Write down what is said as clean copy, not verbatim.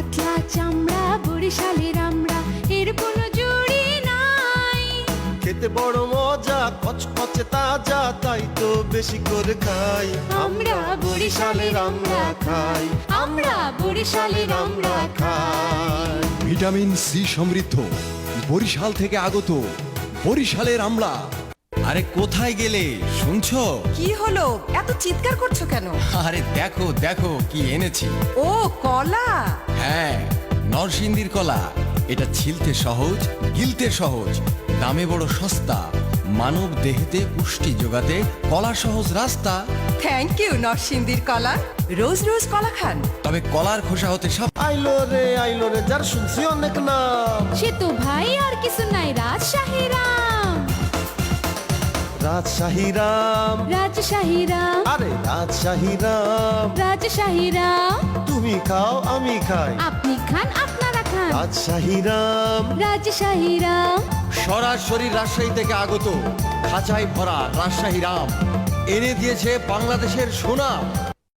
পাতলা চামড়া বরিশালের আমরা, এর কোনো জুড়ি নাই। খেতে বড় মজা, কচকচে তাজা, তাই তো বেশি করে খাই। আমরা বরিশালের আমরা খাই, আমরা বরিশালের আমরা খাই। ভিটামিন সি সমৃদ্ধ বরিশাল থেকে আগত বরিশালের আমলা। আরে কোথায় গেলে শুনছো? কি হলো, এত চিৎকার করছো কেন? আরে দেখো দেখো কি এনেছি। ও কলা। হ্যাঁ, নরসিংদীর কলা। এটা ছিলতে সহজ, গিলতে সহজ, দামে বড় সস্তা। মানব দেহেতে পুষ্টি যোগাতে কলা সহজ রাস্তা। থ্যাংক ইউ নরসিংদীর কলা। রোজ রোজ কলা খান। তবে কলার খোসা হতে সব। আইলো রে যার শুনছি অনেক নাম। সে তো ভাই আর কিছু নাই, রাজশাহী রাম। রাজশাহী রাম, রাজশাহী রাম, আরে রাজশাহী রাম। রাজশাহী রাম। তুমি খাও আমি খাই, আপনি খান আপনারা খান। রাজশাহী রাম। রাজশাহী রাম। সরাসরি রাজশাহী থেকে আগত, খাঁচায় ভরা রাজশাহী রাম এনে দিয়েছে বাংলাদেশের সুনাম।